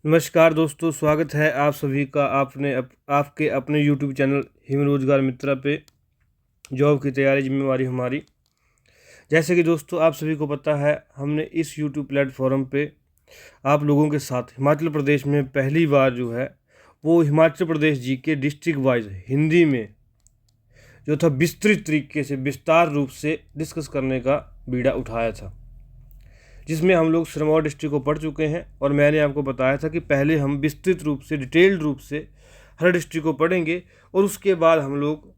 नमस्कार दोस्तों, स्वागत है आप सभी का आपके अपने YouTube चैनल हिम रोजगार मित्रा पे। जॉब की तैयारी जिम्मेवारी हमारी। जैसे कि दोस्तों आप सभी को पता है, हमने इस YouTube प्लेटफॉर्म पे आप लोगों के साथ हिमाचल प्रदेश में पहली बार जो है वो हिमाचल प्रदेश जी के डिस्ट्रिक्ट वाइज हिंदी में जो था विस्तृत तरीके से विस्तार रूप से डिस्कस करने का बीड़ा उठाया था, जिसमें हम लोग सिरमौर डिस्ट्रिक्ट को पढ़ चुके हैं। और मैंने आपको बताया था कि पहले हम विस्तृत रूप से डिटेल्ड रूप से हर डिस्ट्रिक्ट को पढ़ेंगे और उसके बाद हम लोग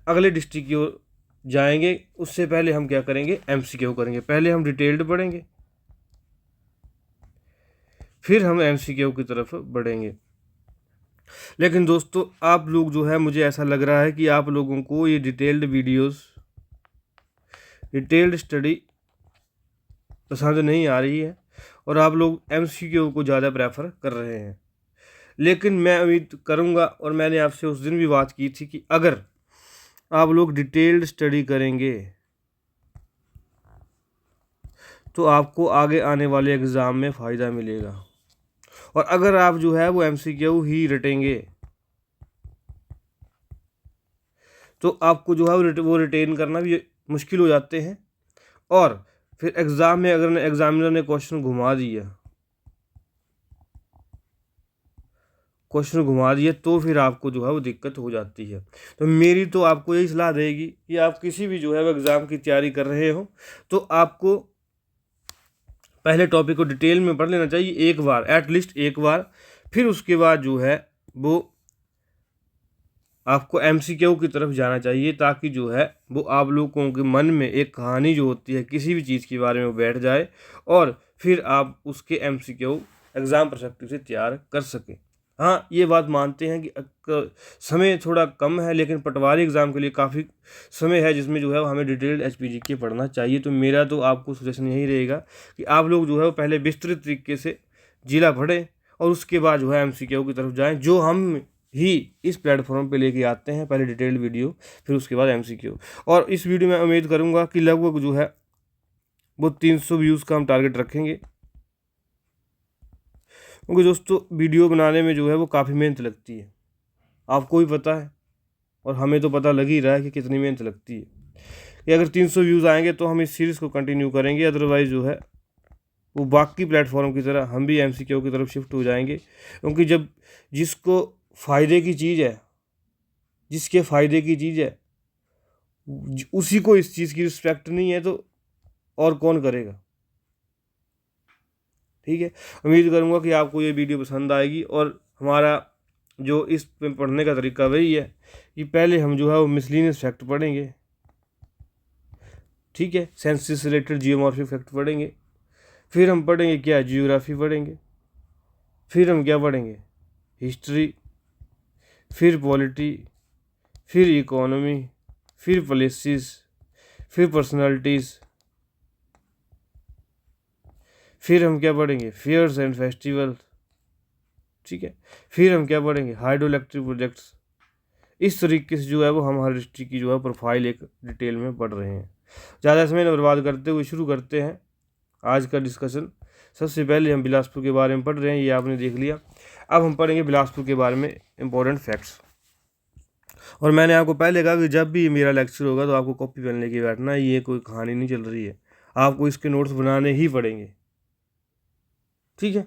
अगले डिस्ट्रिक्ट की ओर जाएंगे। उससे पहले हम क्या करेंगे, एमसीक्यू करेंगे। पहले हम डिटेल्ड पढ़ेंगे, फिर हम एमसीक्यू की तरफ बढ़ेंगे। लेकिन दोस्तों आप लोग जो है, मुझे ऐसा लग रहा है कि आप लोगों को ये डिटेल्ड वीडियोस, डिटेल्ड स्टडी पसंद नहीं आ रही है और आप लोग एमसीक्यू को ज़्यादा प्रेफर कर रहे हैं। लेकिन मैं उम्मीद करूंगा, और मैंने आपसे उस दिन भी बात की थी, कि अगर आप लोग डिटेल्ड स्टडी करेंगे तो आपको आगे आने वाले एग्ज़ाम में फ़ायदा मिलेगा। और अगर आप जो है वो एमसीक्यू ही रटेंगे तो आपको जो है वो रिटेन करना भी मुश्किल हो जाते हैं। और फिर एग्ज़ाम में अगर एग्जामिनर ने क्वेश्चन घुमा दिया तो फिर आपको जो है वो दिक्कत हो जाती है। तो मेरी तो आपको यही सलाह रहेगी कि आप किसी भी जो है वो एग्ज़ाम की तैयारी कर रहे हो तो आपको पहले टॉपिक को डिटेल में पढ़ लेना चाहिए एक बार, एटलीस्ट एक बार। फिर उसके बाद जो है वो आपको एमसीक्यू की तरफ जाना चाहिए, ताकि जो है वो आप लोगों के मन में एक कहानी जो होती है किसी भी चीज़ के बारे में वो बैठ जाए और फिर आप उसके एमसीक्यू एग्ज़ाम परस्पेक्टिव से तैयार कर सकें। हाँ, ये बात मानते हैं कि समय थोड़ा कम है, लेकिन पटवारी एग्ज़ाम के लिए काफ़ी समय है जिसमें जो है वो हमें डिटेल्ड एचपीजीके पढ़ना चाहिए। तो मेरा तो आपको सजेशन यही रहेगा कि आप लोग जो है वो पहले विस्तृत तरीके से जिला पढ़ें और उसके बाद जो है एमसीक्यू की तरफ जाएं, जो हम ही इस प्लेटफॉर्म पे लेके आते हैं। पहले डिटेल्ड वीडियो, फिर उसके बाद एमसीक्यू। और इस वीडियो में उम्मीद करूँगा कि लगभग जो है वो 300 व्यूज़ का हम टारगेट रखेंगे, क्योंकि दोस्तों वीडियो बनाने में जो है वो काफ़ी मेहनत लगती है, आपको भी पता है और हमें तो पता लग ही रहा है कि कितनी मेहनत लगती है। कि अगर 300 व्यूज़ आएंगे तो हम इस सीरीज़ को कंटिन्यू करेंगे, अदरवाइज़ जो है वो बाकी प्लेटफॉर्म की तरह हम भी एमसीक्यू की तरफ शिफ्ट हो जाएंगे। क्योंकि जब जिसको फ़ायदे की चीज़ है, जिसके फ़ायदे की चीज़ है, उसी को इस चीज़ की रिस्पेक्ट नहीं है तो और कौन करेगा। ठीक है, उम्मीद करूँगा कि आपको ये वीडियो पसंद आएगी। और हमारा जो इस पे पढ़ने का तरीका वही है कि पहले हम जो है वो मिसलिनियस फैक्ट पढ़ेंगे, ठीक है, सेंसस से रिलेटेड जियोमॉर्फिक फैक्ट पढ़ेंगे, फिर हम पढ़ेंगे क्या, जियोग्राफी पढ़ेंगे, फिर हम क्या पढ़ेंगे, हिस्ट्री, फिर पॉलिटी, फिर इकोनॉमी, फिर प्लेसेस, फिर पर्सनालिटीज़, फिर हम क्या पढ़ेंगे, फेयर्स एंड फेस्टिवल, ठीक है, फिर हम क्या पढ़ेंगे, हाइड्रो इलेक्ट्रिक प्रोजेक्ट्स। इस तरीके से जो है वो हम हर डिस्ट्रिक्ट की जो है प्रोफाइल एक डिटेल में पढ़ रहे हैं। ज़्यादा समय न बर्बाद करते हुए शुरू करते हैं आज का डिस्कशन। सबसे पहले हम बिलासपुर के बारे में पढ़ रहे हैं, ये आपने देख लिया। अब हम पढ़ेंगे बिलासपुर के बारे में इम्पोर्टेंट फैक्ट्स। और मैंने आपको पहले कहा कि जब भी मेरा लेक्चर होगा तो आपको कॉपी पेन लेके बैठना है, ये कोई कहानी नहीं चल रही है, आपको इसके नोट्स बनाने ही पड़ेंगे, ठीक है।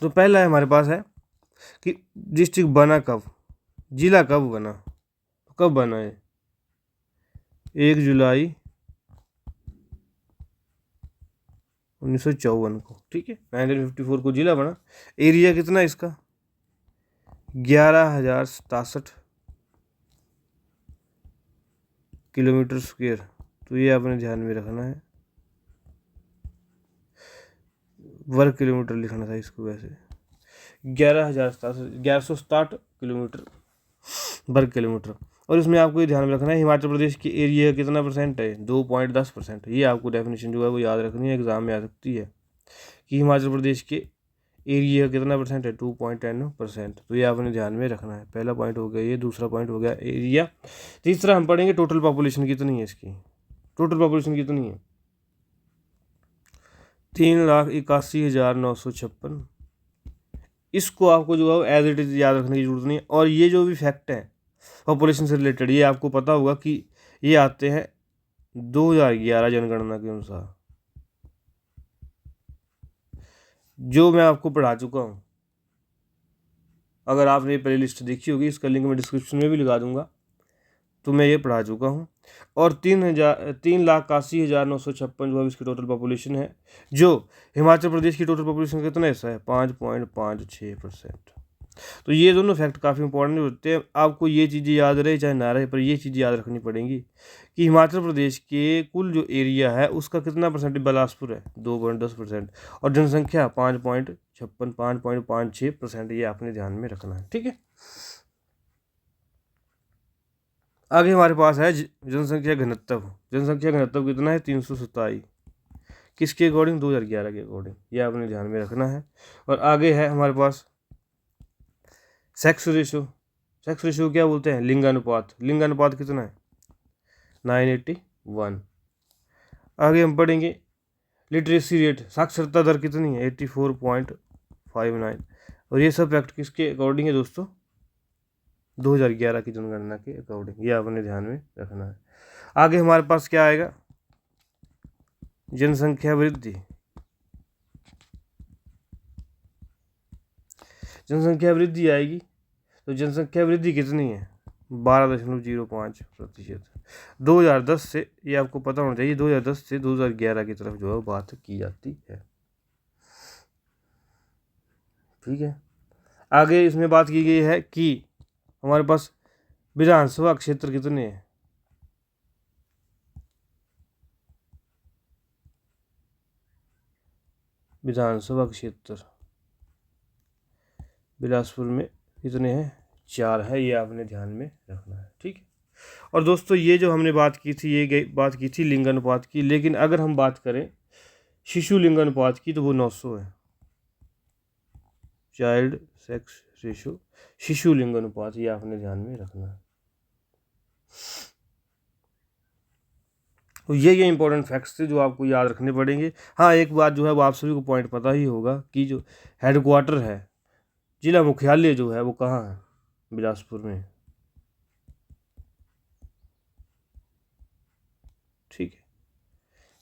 तो पहला है हमारे पास है कि डिस्ट्रिक्ट बना कब, जिला कब बना, कब बना है, 1 जुलाई 1954 को, ठीक है, 1954 को जिला बना। एरिया कितना इसका, 11,067 किलोमीटर स्क्वायर। तो ये आपने ध्यान में रखना है, वर्ग किलोमीटर लिखना था इसको, वैसे 11,067 किलोमीटर वर्ग किलोमीटर। और इसमें आपको ये ध्यान में रखना है हिमाचल प्रदेश की एरिया कितना परसेंट है, 2.10%। ये आपको डेफिनेशन जो है वो याद रखनी है, एग्जाम में आ सकती है कि हिमाचल प्रदेश के एरिया कितना परसेंट है, 2.10%। तो ये आपने ध्यान में रखना है। पहला पॉइंट हो गया ये, दूसरा पॉइंट हो गया एरिया। तीसरा हम पढ़ेंगे टोटल पॉपुलेशन कितनी है इसकी, टोटल पॉपुलेशन कितनी है, 3,81,956। इसको आपको जो है एज इट इज़ याद रखने की जरूरत नहीं है। और ये जो भी फैक्ट हैं पॉपुलेशन से रिलेटेड, ये आपको पता होगा कि ये आते हैं 2011 जनगणना के अनुसार, जो मैं आपको पढ़ा चुका हूँ। अगर आपने प्ले लिस्ट देखी होगी, इसका लिंक मैं डिस्क्रिप्शन में भी लगा दूंगा, तो मैं ये पढ़ा चुका हूँ। और 3,81,956 जो है इसकी टोटल पॉपुलेशन है, जो हिमाचल प्रदेश की टोटल पॉपुलेशन कितना हिस्सा है, 5.56%। तो ये दोनों फैक्ट काफ़ी इंपॉर्टेंट होते हैं। आपको ये चीज़ें याद रहे चाहे ना रहे, पर ये चीज़ें याद रखनी पड़ेंगी कि हिमाचल प्रदेश के कुल जो एरिया है उसका कितना परसेंट बिलासपुर है, 2.10%, और जनसंख्या 5.56%, ये आपने ध्यान में रखना है। ठीक है, आगे हमारे पास है जनसंख्या घनत्व। जनसंख्या घनत्व कितना है, 327। किसके अकॉर्डिंग, 2011 के अकॉर्डिंग, ये आपने ध्यान में रखना है। और आगे है हमारे पास सेक्स रेशो। सेक्स रेशो क्या बोलते हैं, लिंगानुपात। लिंगानुपात कितना है, 981। आगे हम पढ़ेंगे लिटरेसी रेट, साक्षरता दर कितनी है, 84.59। और ये सब फैक्ट किसके अकॉर्डिंग है दोस्तों, 2011 की जनगणना के अकॉर्डिंग, ये आपने ध्यान में रखना है। आगे हमारे पास क्या आएगा, जनसंख्या वृद्धि। जनसंख्या वृद्धि आएगी, तो जनसंख्या वृद्धि कितनी है, 12.05%। 2010 से, ये आपको पता होना चाहिए, 2010 से 2011 की तरफ जो है बात की जाती है। ठीक है, आगे इसमें बात की गई है कि हमारे पास विधानसभा क्षेत्र कितने हैं, विधानसभा क्षेत्र बिलासपुर में कितने हैं, 4 है, ये आपने ध्यान में रखना है। ठीक है, और दोस्तों ये जो हमने बात की थी, ये बात की थी लिंगानुपात की, लेकिन अगर हम बात करें शिशु लिंगानुपात की, तो वो 900 है। चाइल्ड सेक्स रेशो, शिशु लिंगानुपात, ये आपने ध्यान में रखना है। तो ये इंपॉर्टेंट फैक्ट्स थे जो आपको याद रखने पड़ेंगे। हाँ, एक बात जो है वो आप सभी को पॉइंट पता ही होगा कि जो हेडक्वार्टर है, जिला मुख्यालय जो है वो कहाँ है, बिलासपुर में। ठीक है,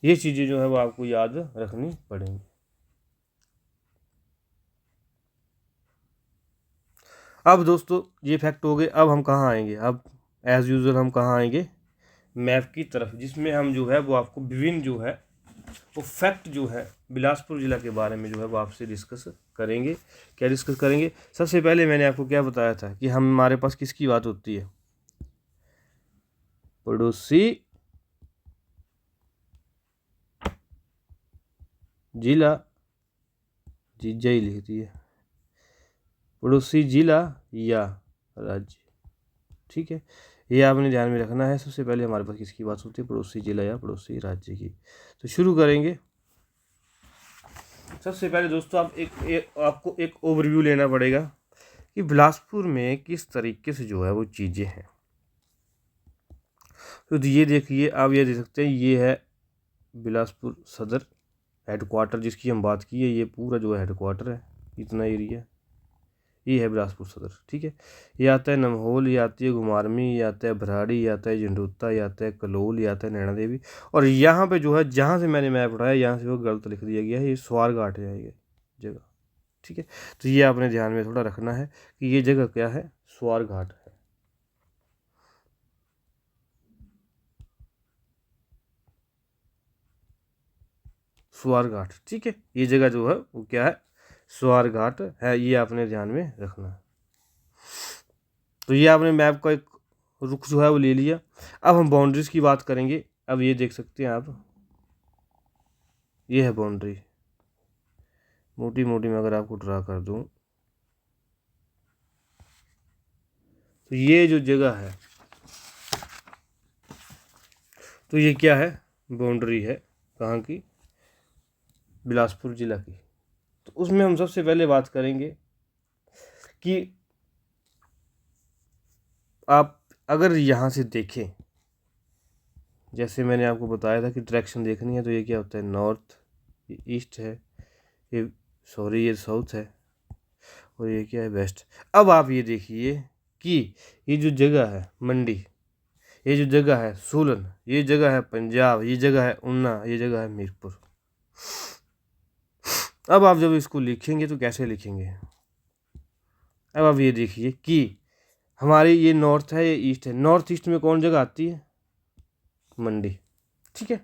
ये चीज़ें जो है वो आपको याद रखनी पड़ेंगी। अब दोस्तों ये फैक्ट हो गए, अब हम कहाँ आएंगे, अब एज यूजुअल हम कहाँ आएंगे, मैप की तरफ, जिसमें हम जो है वो आपको विभिन्न जो है वो फैक्ट जो है बिलासपुर ज़िला के बारे में जो है वो आपसे डिस्कस करेंगे। क्या डिस्कस करेंगे, सबसे पहले मैंने आपको क्या बताया था कि हम हमारे पास किसकी बात होती है, पड़ोसी जिला, जीजा ही लिखती है, पड़ोसी जिला या राज्य। ठीक है, ये आपने ध्यान में रखना है। सबसे पहले हमारे पास किसकी बात होती है, पड़ोसी जिला या पड़ोसी राज्य की। तो शुरू करेंगे। सबसे पहले दोस्तों आप आपको एक ओवरव्यू लेना पड़ेगा कि बिलासपुर में किस तरीके से जो है वो चीज़ें हैं। तो ये देखिए, आप ये देख सकते हैं, ये है बिलासपुर सदर हेडक्वार्टर जिसकी हम बात की है, ये पूरा जो है हेडक्वार्टर है, इतना एरिया, ये है बिलासपुर सदर। ठीक है, ये आता है नमहोल, ये आती है घुमारमी, ये आता है भराड़ी, ये आता है झंडूता, ये आता है कलोल, ये आता है नैना देवी। और यहाँ पे जो है जहाँ से मैंने मैप उठाया यहाँ से वो गलत लिख दिया गया है, ये स्वारघाट है ये जगह। ठीक है, तो ये आपने ध्यान में थोड़ा रखना है कि ये जगह क्या है, स्वारघाट है। स्वारघाट, ठीक है, ये जगह जो है वो क्या है, स्वारघाट है, ये आपने ध्यान में रखना है। तो ये आपने मैप का एक रुख जो है वो ले लिया। अब हम बाउंड्रीज की बात करेंगे। अब ये देख सकते हैं आप, ये है बाउंड्री, मोटी मोटी मैं अगर आपको ड्रा कर दूं, तो ये जो जगह है, तो ये क्या है, बाउंड्री है, कहाँ की, बिलासपुर जिला की। तो उसमें हम सबसे पहले बात करेंगे कि आप अगर यहाँ से देखें, जैसे मैंने आपको बताया था कि डायरेक्शन देखनी है, तो ये क्या होता है, नॉर्थ, ये ईस्ट है, ये सॉरी ये साउथ है। और ये क्या है, वेस्ट। अब आप ये देखिए कि ये जो जगह है मंडी, ये जो जगह है सोलन, ये जगह है पंजाब, ये जगह है ऊना, ये जगह है मीरपुर। अब आप जब इसको लिखेंगे तो कैसे लिखेंगे? अब आप ये देखिए कि हमारी ये नॉर्थ है, ये ईस्ट है। नॉर्थ ईस्ट में कौन जगह आती है? मंडी, ठीक है।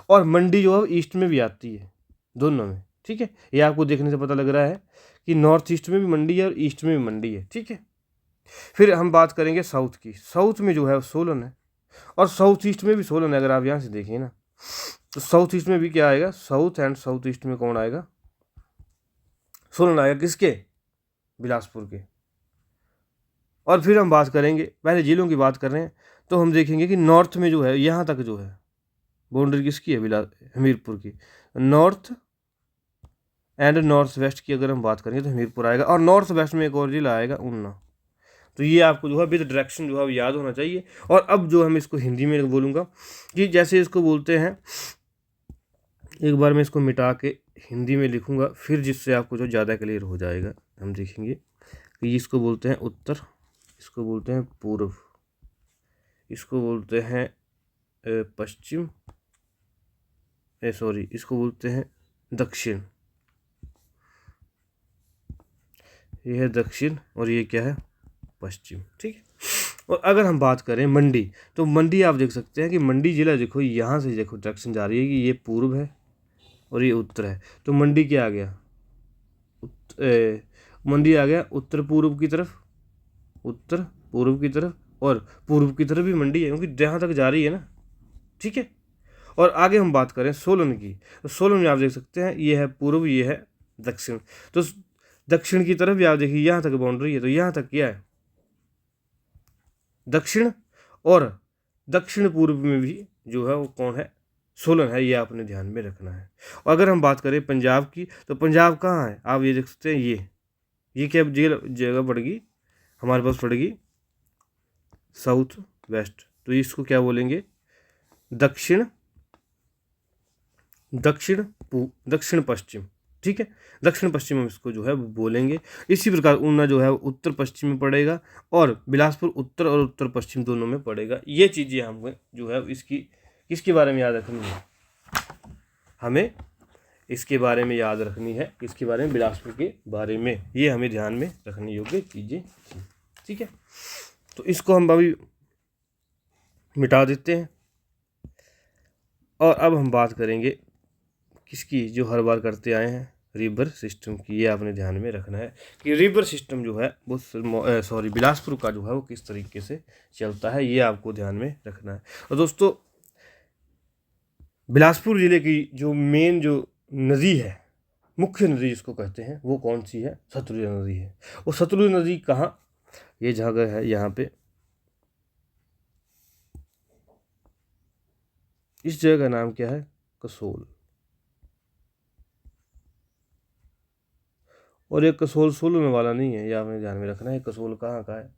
और मंडी जो है ईस्ट में भी आती है, दोनों में, ठीक है। ये आपको देखने से पता लग रहा है कि नॉर्थ ईस्ट में भी मंडी है और ईस्ट में भी मंडी है, ठीक है। फिर हम बात करेंगे साउथ की। साउथ में जो है सोलन है और साउथ ईस्ट में भी सोलन है। अगर आप यहाँ से देखिए ना तो साउथ ईस्ट में भी क्या आएगा? साउथ एंड साउथ ईस्ट में कौन आएगा? सोलन आएगा। किसके? बिलासपुर के। और फिर हम बात करेंगे, पहले जिलों की बात कर रहे हैं तो हम देखेंगे कि नॉर्थ में जो है यहाँ तक जो है बाउंड्री किसकी है? हमीरपुर की। नॉर्थ एंड नॉर्थ वेस्ट की अगर हम बात करेंगे तो हमीरपुर आएगा। और नॉर्थ वेस्ट में एक और जिला आएगा ऊना। तो ये आपको जो है विद डायरेक्शन जो है याद होना चाहिए। और अब जो हम इसको हिंदी में बोलूँगा कि जैसे इसको बोलते हैं, एक बार मैं इसको मिटा के हिंदी में लिखूँगा फिर, जिससे आपको जो ज़्यादा क्लियर हो जाएगा। हम देखेंगे कि इसको बोलते हैं उत्तर, इसको बोलते हैं पूर्व, इसको बोलते हैं पश्चिम, सॉरी इसको बोलते हैं दक्षिण। ये है दक्षिण और ये क्या है? पश्चिम, ठीक है। और अगर हम बात करें मंडी, तो मंडी आप देख सकते हैं कि मंडी जिला देखो यहाँ से देखो डायरेक्शन जा रही है कि ये पूर्व है और ये उत्तर है। तो मंडी क्या आ गया? मंडी आ गया उत्तर पूर्व की तरफ, उत्तर पूर्व की तरफ, और पूर्व की तरफ भी मंडी है क्योंकि जहाँ तक जा रही है ना, ठीक है। और आगे हम बात करें सोलन की, तो सोलन में आप देख सकते हैं ये है पूर्व, ये है दक्षिण। तो दक्षिण की तरफ भी आप देखिए यहाँ तक बाउंड्री है, तो यहाँ तक क्या है? दक्षिण। और दक्षिण पूर्व में भी जो है वो कौन है? सोलन है। ये आपने ध्यान में रखना है। और अगर हम बात करें पंजाब की, तो पंजाब कहाँ है? आप ये देख सकते हैं ये क्या जगह पड़ेगी हमारे पास? पड़ेगी साउथ वेस्ट। तो इसको क्या बोलेंगे? दक्षिण, दक्षिण दक्षिण पश्चिम, ठीक है। दक्षिण पश्चिम हम इसको जो है वो बोलेंगे। इसी प्रकार ऊना जो है उत्तर पश्चिम में पड़ेगा और बिलासपुर उत्तर और उत्तर पश्चिम दोनों में पड़ेगा। ये चीज़ें हमें जो है इसकी किसके बारे में याद रखनी है? हमें इसके बारे में याद रखनी है। किसके बारे में? बिलासपुर के बारे में। ये हमें ध्यान में रखने योग्य चीज़ें, ठीक है। तो इसको हम अभी मिटा देते हैं। और अब हम बात करेंगे किसकी, जो हर बार करते आए हैं, रिवर सिस्टम की। ये आपने ध्यान में रखना है कि रिवर सिस्टम जो है वो बिलासपुर का जो है वो किस तरीके से चलता है, ये आपको ध्यान में रखना है। और दोस्तों बिलासपुर ज़िले की जो मेन जो नदी है, मुख्य नदी जिसको कहते हैं, वो कौन सी है? सतलुज नदी है। वो सतलुज नदी कहाँ? ये जगह है यहाँ पे, इस जगह का नाम क्या है? कसोल। और ये कसोल सोलन वाला नहीं है, ये आपने ध्यान में रखना है। कसोल कहाँ का है?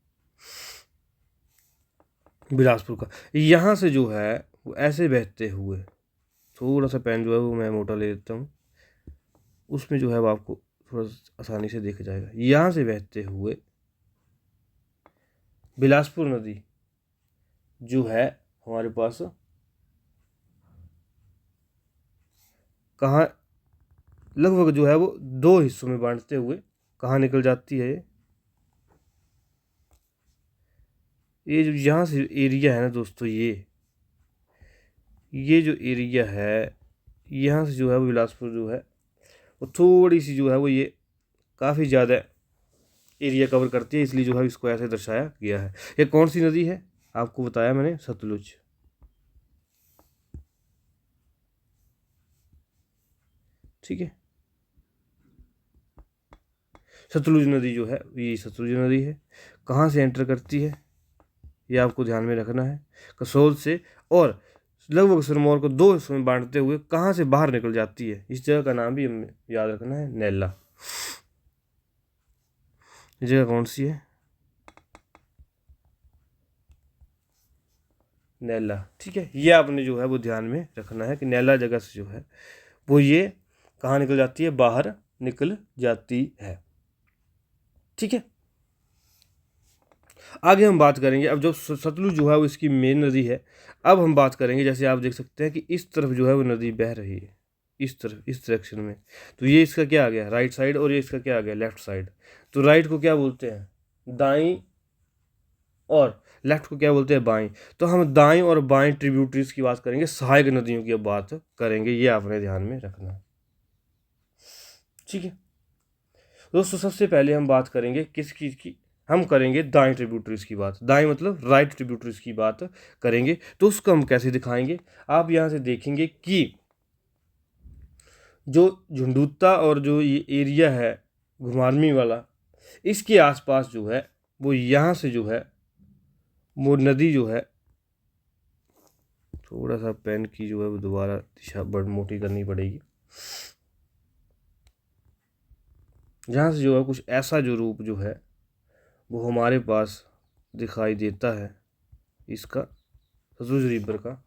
बिलासपुर का। यहाँ से जो है वो ऐसे बहते हुए, थोड़ा सा पेन जो है वो मैं मोटा ले लेता हूँ, उसमें जो है वो आपको थोड़ा आसानी से दिख जाएगा। यहाँ से बहते हुए बिलासपुर नदी जो है हमारे पास कहाँ लगभग जो है वो दो हिस्सों में बांटते हुए कहाँ निकल जाती है? ये जो यहाँ से एरिया है ना दोस्तों, ये जो एरिया है यहाँ से जो है वो बिलासपुर जो है वो थोड़ी सी जो है वो ये काफ़ी ज़्यादा एरिया कवर करती है, इसलिए जो है इसको ऐसे दर्शाया गया है। ये कौन सी नदी है? आपको बताया मैंने, सतलुज, ठीक है। सतलुज नदी जो है ये सतलुज नदी है। कहाँ से एंटर करती है ये आपको ध्यान में रखना है? कसोल से। और लगभग सिरमौर को दो हिस्सों में बांटते हुए कहाँ से बाहर निकल जाती है? इस जगह का नाम भी हमें याद रखना है, नैला। ये जगह कौन सी है? नैला, ठीक है। ये आपने जो है वो ध्यान में रखना है कि नैला जगह से जो है वो ये कहाँ निकल जाती है? बाहर निकल जाती है। ठीक है। आगे हम बात करेंगे, अब जो सतलुज जो है वो इसकी मेन नदी है। अब हम बात करेंगे, जैसे आप देख सकते हैं कि इस तरफ जो है वो नदी बह रही है, इस तरफ, इस डायरेक्शन में। तो ये इसका क्या आ गया, राइट साइड, और ये इसका क्या आ गया, लेफ्ट साइड। तो राइट को क्या बोलते हैं, दाई, और लेफ्ट को क्या बोलते हैं, बाएं। तो हम दाएं और बाएं ट्रिब्यूटरीज की बात करेंगे, सहायक नदियों की अब बात करेंगे, ये आपने ध्यान में रखना है। ठीक है दोस्तों, सबसे पहले हम बात करेंगे किस चीज़ की, हम करेंगे दाएं ट्रिब्यूटरीज की बात। दाएं मतलब राइट ट्रिब्यूटरीज की बात करेंगे। तो उसको हम कैसे दिखाएंगे, आप यहाँ से देखेंगे कि जो झुंडुत्ता और जो ये एरिया है घुमारवी वाला, इसके आसपास जो है वो यहाँ से जो है वो नदी जो है, थोड़ा सा पेन की जो है वो दोबारा दिशा बड़ मोटी करनी पड़ेगी, जहाँ से जो है कुछ ऐसा जो रूप जो है वो हमारे पास दिखाई देता है इसका, सतलुज रिवर का।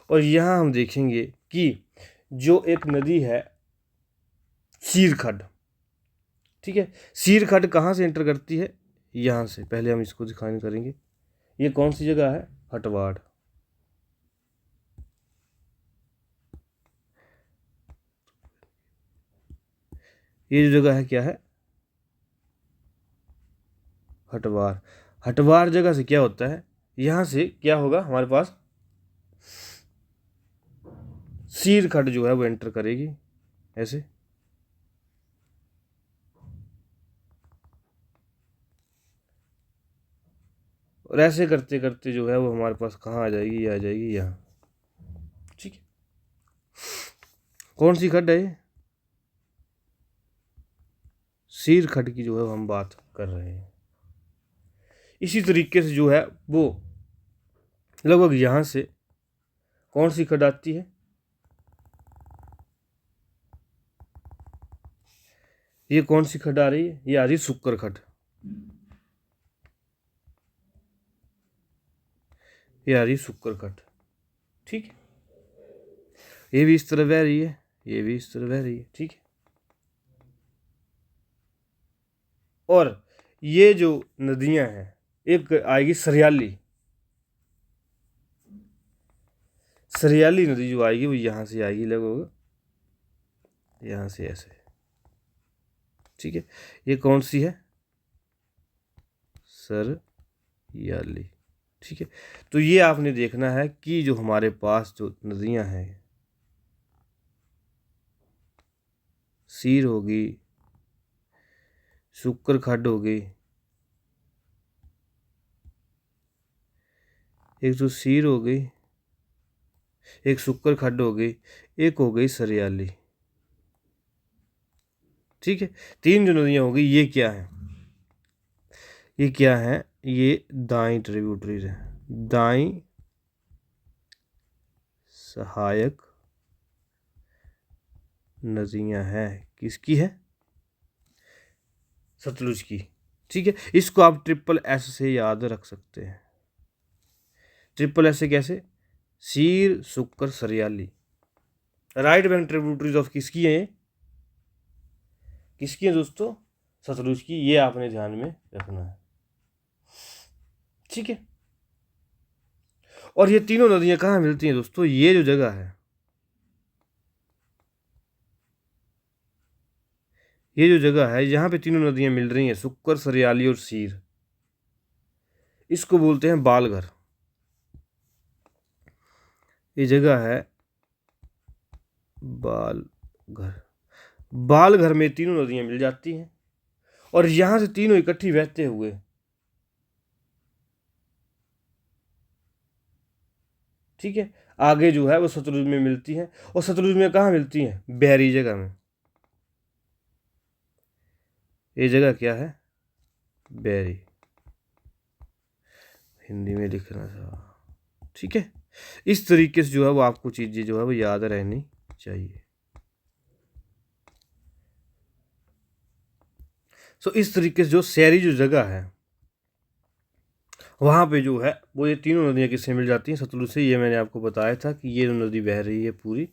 और यहाँ हम देखेंगे कि जो एक नदी है सीरखड्ड, ठीक है, सीरखड्ड कहाँ से एंटर करती है, यहाँ से। पहले हम इसको दिखाने करेंगे, ये कौन सी जगह है, हटवाड़। ये जो जगह है क्या है, हटवाड़। हटवाड़ जगह से क्या होता है, यहाँ से क्या होगा हमारे पास, सीरखड्ड जो है वो एंटर करेगी ऐसे, और ऐसे करते करते जो है वो हमारे पास कहाँ आ जाएगी, ये आ जाएगी यहाँ। ठीक है, कौन सी खड्ड है ये, सीरखड्ड की जो है हम बात कर रहे हैं। इसी तरीके से जो है वो लगभग यहाँ से कौन सी खड्ड आती है, ये कौन सी खड्ड आ रही है, ये आ रही है शुक्र खड्ड, ये आ रही है शुक्र खड्ड। ठीक है, ये भी इस तरह बह रही है, ये भी इस तरह बह रही है। ठीक है, और ये जो नदियां हैं, एक आएगी सरियाली, सरियाली नदी जो आएगी वो यहाँ से आएगी लगभग यहाँ से ऐसे। ठीक है, ये कौन सी है, सरियाली। ठीक है, तो ये आपने देखना है कि जो हमारे पास जो नदियां हैं, सीर होगी, शुक्र खड्ड होगी, एक तो सीर हो गई, एक शुक्र खड्ड हो गई, एक हो गई सरियाली। ठीक है, तीन जो नदियां हो गई, ये क्या है, ये क्या है, ये दाई ट्रिब्यूटरीज है, दाई सहायक नदियां हैं, किसकी है, सतलुज की। ठीक है, इसको आप ट्रिपल एस से याद रख सकते हैं। ट्रिपल एस से कैसे, सीर शुक्र सरियाली, राइट बैंक ट्रिब्यूटरीज ऑफ किसकी है, किसकी है दोस्तों, सतलुज की। ये आपने ध्यान में रखना है। ठीक है, और ये तीनों नदियां कहाँ मिलती हैं दोस्तों, ये जो जगह है, ये जो जगह है यहाँ पे तीनों नदियां मिल रही हैं, शुक्र सरियाली और सीर, इसको बोलते हैं बालघर। ये जगह है बालघर, बालघर में तीनों नदियां मिल जाती हैं, और यहां से तीनों इकट्ठी बहते हुए ठीक है आगे जो है वो सतलुज में मिलती हैं। और सतलुज में कहाँ मिलती हैं, बहरी जगह में। ये जगह क्या है, बहरी, हिंदी में लिखना था। ठीक है, इस तरीके से जो है वो आपको चीज़ें जो है वो याद रहनी चाहिए। सो इस तरीके से जो शहरी जो जगह है वहाँ पे जो है वो ये तीनों नदियाँ किससे मिल जाती हैं, सतलुज से। ये मैंने आपको बताया था कि ये नदी बह रही है पूरी,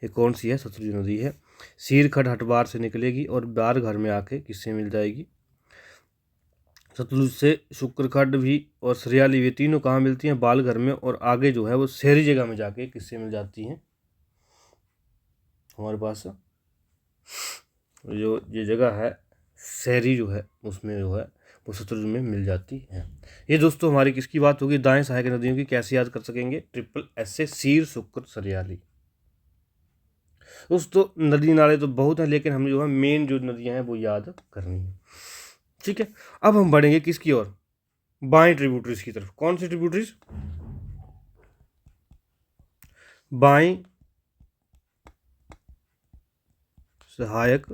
ये कौन सी है, सतलुज नदी है। सीरखड्ड हटवार से निकलेगी और बालघर में आके किससे मिल जाएगी, सतलुज से शुक्रखंड भी और सरियाली भी तीनों कहाँ मिलती हैं? बालघर में, और आगे जो है वो शहरी जगह में जाके किससे मिल जाती हैं? हमारे पास जो ये जगह है शहरी जो है उसमें जो है वो सतलुज में मिल जाती है। ये दोस्तों हमारी किसकी बात होगी? दाएं सहायक नदियों की। कैसे याद कर सकेंगे? ट्रिपल एस से सीर, शुक्र, सरियाली। दोस्तों नदी नाले तो बहुत हैं, लेकिन हमें जो है मेन जो नदियां हैं वो याद करनी है। ठीक है, अब हम बढ़ेंगे किसकी ओर? बाएं ट्रिब्यूटरीज की तरफ। कौन सी ट्रिब्यूटरीज? बाएं सहायक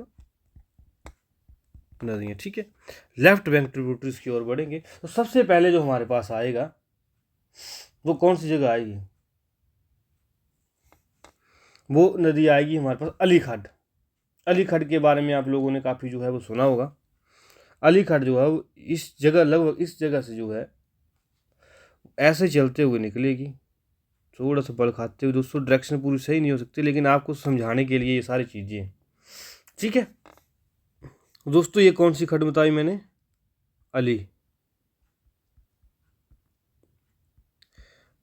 नदियां। ठीक है, लेफ्ट बैंक ट्रिब्यूटरीज की ओर बढ़ेंगे। तो सबसे पहले जो हमारे पास आएगा वो कौन सी जगह आएगी? वो नदी आएगी हमारे पास अली खड्ड। अली खड्ड के बारे में आप लोगों ने काफ़ी जो है वो सुना होगा। अली खड्ड जो है वो इस जगह, लगभग इस जगह से जो है ऐसे चलते हुए निकलेगी, थोड़ा सा बल खाते हुए। दोस्तों डायरेक्शन पूरी सही नहीं हो सकती, लेकिन आपको समझाने के लिए ये सारी चीज़ें हैं। ठीक है दोस्तों, ये कौन सी खड्ड बताई मैंने? अली।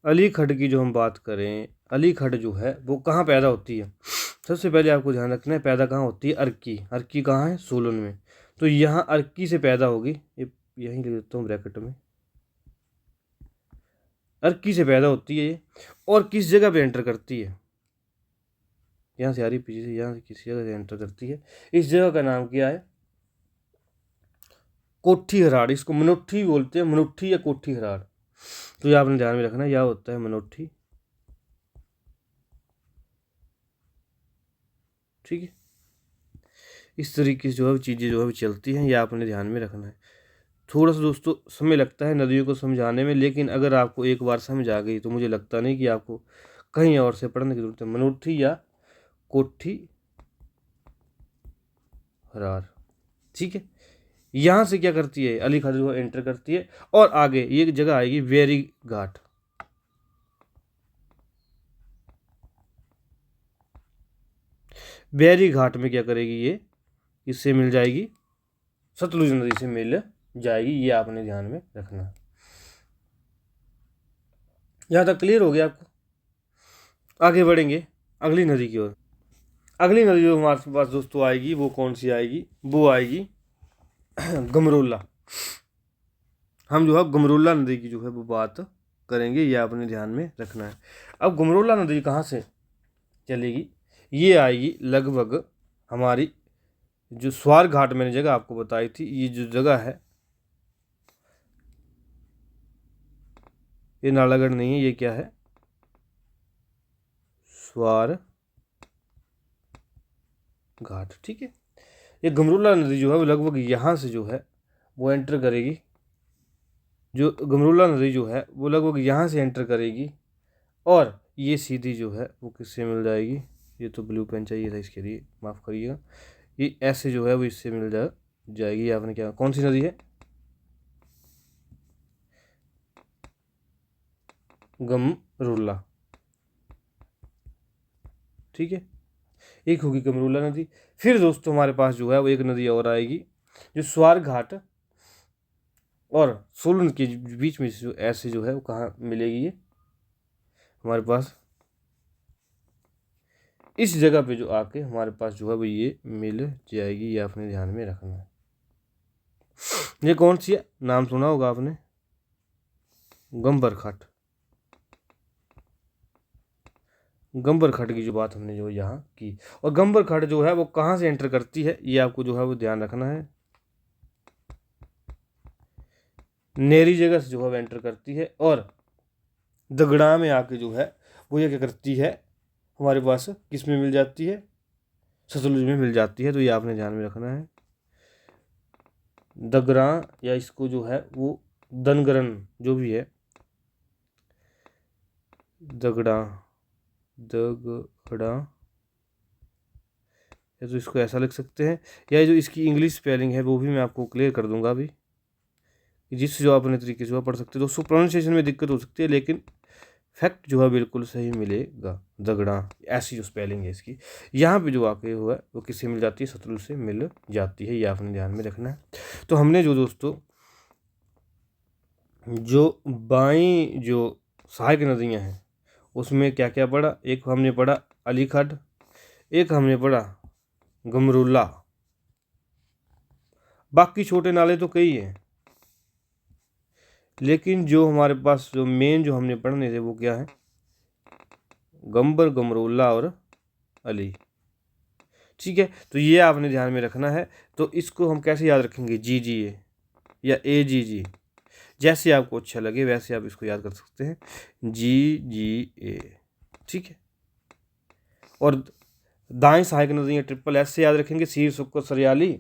अली खड्ड की जो हम बात करें, अली खड्ड जो है वो कहाँ पैदा होती है? सबसे पहले आपको ध्यान रखना है, पैदा कहाँ होती है? अर्की। अर्की कहाँ है? सोलन में। तो यहाँ अर्की से पैदा होगी, ये यहीं लिख देता हूँ ब्रैकेट में। अर्की से पैदा होती है ये, और किस जगह पे एंटर करती है? यहाँ से आ रही पीछे से, यहाँ से किसी जगह से एंटर करती है। इस जगह का नाम क्या है? कोठी हराड़। इसको मनुट्ठी बोलते हैं, मनुट्ठी या कोठी हराड़। तो ये आपने ध्यान में रखना है, यह होता है मनुट्ठी। ठीक है, इस तरीके से जो है चीज़ें जो है चलती हैं, ये आपने ध्यान में रखना है। थोड़ा सा दोस्तों समय लगता है नदियों को समझाने में, लेकिन अगर आपको एक बार समझ आ गई तो मुझे लगता नहीं कि आपको कहीं और से पढ़ने की जरूरत है। मनुट्ठी या कोठी हरार। ठीक है, यहाँ से क्या करती है? अली खड्ड जो एंटर करती है, और आगे ये जगह आएगी वेरी घाट। बैरी घाट में क्या करेगी ये? इससे मिल जाएगी, सतलुज नदी से मिल जाएगी। ये आपने ध्यान में रखना है। यहाँ तक क्लियर हो गया आपको? आगे बढ़ेंगे अगली नदी की ओर। अगली नदी जो हमारे पास दोस्तों आएगी वो कौन सी आएगी? वो आएगी गमरोला। हम जो है गमरोला नदी की जो है वो बात करेंगे, ये आपने ध्यान में रखना है। अब गमरोला नदी कहाँ से चलेगी? ये आएगी लगभग हमारी जो स्वार घाट मैंने जगह आपको बताई थी, ये जो जगह है ये नालागढ़ नहीं है, ये क्या है? स्वार घाट। ठीक है, ये गमरोला नदी जो है वो लगभग यहाँ से जो है वो एंटर करेगी। जो गमरोला नदी जो है वो लगभग यहाँ से एंटर करेगी, और ये सीधी जो है वो किससे मिल जाएगी? ये तो ब्लू पेन चाहिए था इसके लिए, माफ़ करिएगा। ये ऐसे जो है वो इससे मिल जाएगी। आपने क्या, कौन सी नदी है? गमरोला। ठीक है, एक होगी गमरोला नदी। फिर दोस्तों हमारे पास जो है वो एक नदी और आएगी जो स्वार घाट और सोलन के बीच में जो ऐसे जो है वो कहाँ मिलेगी? ये हमारे पास इस जगह पे जो आके हमारे पास जो है वो ये मिल जाएगी। ये आपने ध्यान में रखना है। ये कौन सी है? नाम सुना होगा आपने, गंबर घाट। गंबर घाट की जो बात हमने जो यहाँ की, और गंबर घाट जो है वो कहाँ से एंटर करती है ये आपको जो है वो ध्यान रखना है। नेरी जगह से जो है एंटर करती है, और दगड़ा में आके जो है वो ये क्या करती है? हमारे पास किस में मिल जाती है? सतलुज में मिल जाती है। तो ये आपने ध्यान में रखना है। दगरा, या इसको जो है वो दनगरन जो भी है, दगड़ा, दगड़ा, या तो इसको ऐसा लिख सकते हैं, या जो इसकी इंग्लिश स्पेलिंग है वो भी मैं आपको क्लियर कर दूंगा अभी, जिससे जो आप अपने तरीके से पढ़ सकते हो। दोस्तों प्रोनाउंसिएशन में दिक्कत हो सकती है, लेकिन फैक्ट जो है बिल्कुल सही मिलेगा। दगड़ा ऐसी जो स्पेलिंग है इसकी, यहाँ पे जो आके हुआ है वो किससे मिल जाती है? सतलुज से मिल जाती है। ये आपने ध्यान में रखना है। तो हमने जो दोस्तों जो बाईं जो सहायक नदियाँ हैं उसमें क्या क्या पढ़ा, एक हमने पढ़ा अलीखट, एक हमने पढ़ा गमरूला, बाकी छोटे नाले तो कई हैं, लेकिन जो हमारे पास जो मेन जो हमने पढ़ने थे वो क्या है, गंबर, गमरूला और अली। ठीक है, तो ये आपने ध्यान में रखना है। तो इसको हम कैसे याद रखेंगे, जी जी ए या ए जी जी, जैसे आपको अच्छा लगे वैसे आप इसको याद कर सकते हैं, जी जी ए। ठीक है, और दाएं सहायक नदियाँ ट्रिपल एस से याद रखेंगे, शीर, सुक्कर, सरियाली।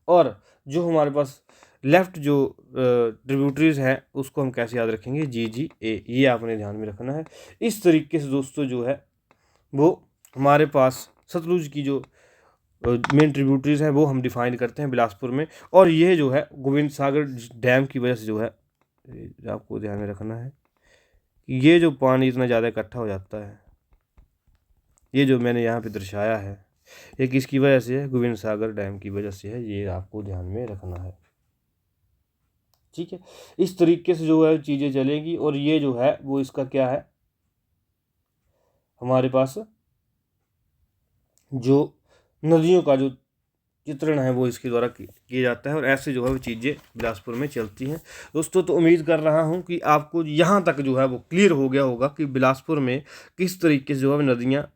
और जो हमारे पास लेफ्ट जो ट्रिब्यूटरीज हैं उसको हम कैसे याद रखेंगे, जी जी ए। ये आपने ध्यान में रखना है। इस तरीके से दोस्तों जो है वो हमारे पास सतलुज की जो मेन ट्रिब्यूटरीज हैं वो हम डिफाइन करते हैं बिलासपुर में। और ये जो है गोविंद सागर डैम की वजह से जो है, आपको ध्यान में रखना है कि ये जो पानी इतना ज़्यादा इकट्ठा हो जाता है, ये जो मैंने यहाँ पे दर्शाया है, ये किसकी वजह से है, गोविंद सागर डैम की वजह से है। ये आपको ध्यान में रखना है। ठीक है, इस तरीके से जो है चीज़ें चलेंगी। और ये जो है वो इसका क्या है, हमारे पास जो नदियों का जो चित्रण है वो इसके द्वारा किया जाता है। और ऐसे जो है वो चीज़ें बिलासपुर में चलती हैं दोस्तों। तो उम्मीद कर रहा हूँ कि आपको यहाँ तक जो है वो क्लियर हो गया होगा कि बिलासपुर में किस तरीके से जो है नदियाँ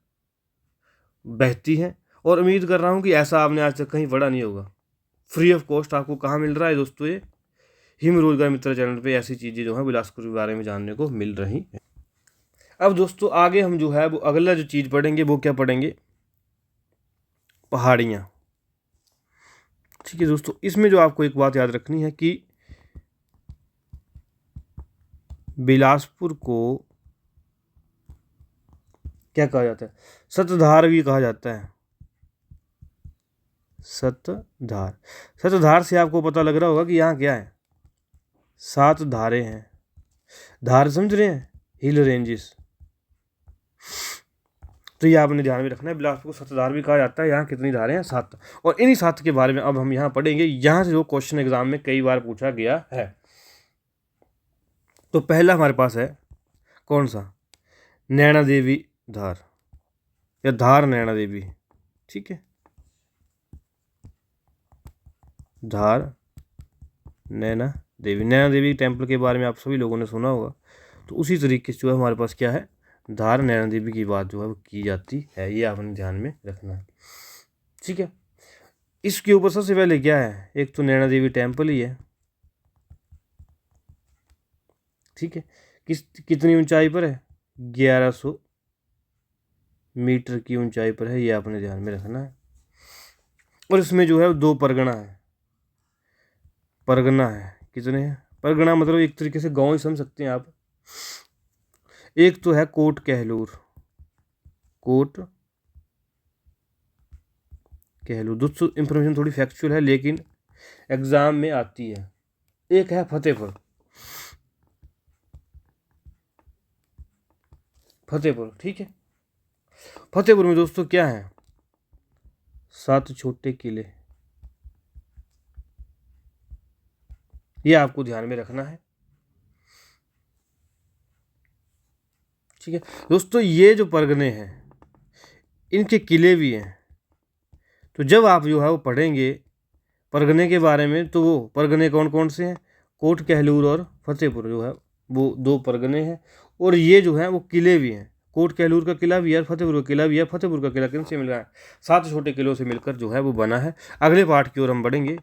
बहती हैं। और उम्मीद कर रहा हूँ कि ऐसा आपने आज तक कहीं पढ़ा नहीं होगा। फ्री ऑफ कॉस्ट आपको कहाँ मिल रहा है दोस्तों, ये हिम रोजगार मित्र चैनल पे ऐसी चीज़ें जो है बिलासपुर के बारे में जानने को मिल रही हैं। अब दोस्तों आगे हम जो है वो अगला जो चीज़ पढ़ेंगे वो क्या पढ़ेंगे, पहाड़ियाँ। ठीक है दोस्तों, इसमें जो आपको एक बात याद रखनी है कि बिलासपुर को क्या कहा जाता है, सतधार भी कहा जाता है। सतधार, सतधार से आपको पता लग रहा होगा कि यहाँ क्या है, 7 धारें हैं। धार समझ रहे हैं, हिल रेंजेस। तो ये आपने ध्यान में रखना है, बिलासपुर को सतधार भी कहा जाता है। यहाँ कितनी धारें हैं, 7। और इन्हीं 7 के बारे में अब हम यहाँ पढ़ेंगे। यहाँ से जो क्वेश्चन एग्जाम में कई बार पूछा गया है। तो पहला हमारे पास है कौन सा, नैना देवी धार या धार नैना देवी। ठीक है, धार नैना देवी। नैना देवी टेम्पल के बारे में आप सभी लोगों ने सुना होगा। तो उसी तरीके से जो है हमारे पास क्या है, धार नैना देवी की बात जो है वो की जाती है। ये आपने ध्यान में रखना है। ठीक है, इसके ऊपर सबसे पहले क्या है, एक तो नैना देवी टेम्पल ही है। ठीक है, कितनी ऊंचाई पर है, 1100 मीटर की ऊंचाई पर है। ये आपने ध्यान में रखना है। और इसमें जो है 2 परगना है। परगना है कितने हैं, परगना मतलब एक तरीके से गांव ही समझ सकते हैं आप। एक तो है कोट कहलूर, कोट कहलूर। दोस्तों इंफॉर्मेशन थोड़ी फैक्चुअल है लेकिन एग्जाम में आती है। एक है फतेहपुर, फतेहपुर। ठीक है, फतेहपुर में दोस्तों क्या है, 7 छोटे किले। ये आपको ध्यान में रखना है। ठीक है दोस्तों, ये जो परगने हैं इनके किले भी हैं। तो जब आप जो है वो पढ़ेंगे परगने के बारे में, तो वो परगने कौन कौन से हैं, कोट कहलूर और फतेहपुर जो है वो 2 परगने हैं। और ये जो है वो किले भी हैं। कोट कहलूर का किला भी है, फतेहपुर का किला भी है। फतेहपुर का किला किन से मिल रहा है, 7 छोटे किलों से मिलकर जो है वो बना है। अगले पार्ट की ओर हम बढ़ेंगे।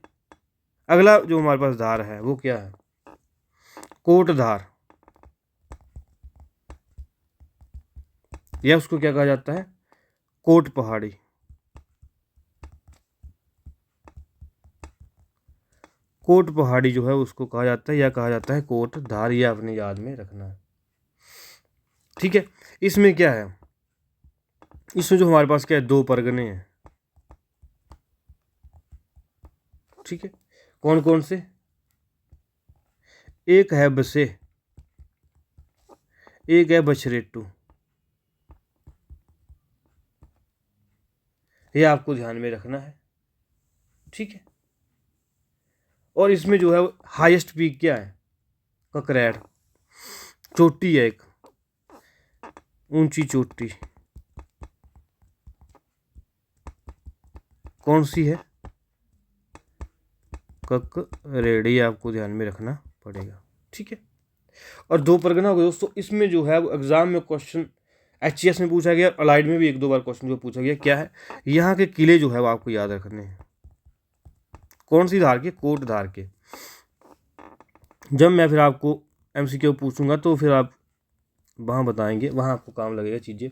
अगला जो हमारे पास धार है वो क्या है, कोटधार, या उसको क्या कहा जाता है, कोट पहाड़ी। कोट पहाड़ी जो है उसको कहा जाता है या कहा जाता है कोट धार। ये आपने याद में रखना है। ठीक है, इसमें क्या है, इसमें जो हमारे पास क्या है, 2 परगने हैं। ठीक है, कौन कौन से, एक है बसे, एक है बछरेटू। ये आपको ध्यान में रखना है। ठीक है, और इसमें जो है हाईएस्ट पीक क्या है, ककरैड़, चोटी है एक, ऊंची चोटी, कौन सी है? ककरेड़, ये आपको ध्यान में रखना पड़ेगा। ठीक है। और दो परगना हो गए दोस्तों। इसमें जो है वो एग्जाम में क्वेश्चन HES में पूछा गया, अलाइड में भी एक दो बार क्वेश्चन जो पूछा गया। क्या है? यहाँ के किले जो है वो आपको याद रखने हैं। कौन सी धार के? कोट धार के। जब मैं फिर आपको MCQ पूछूंगा तो फिर आप वहाँ बताएंगे, वहाँ आपको काम लगेगा चीज़ें।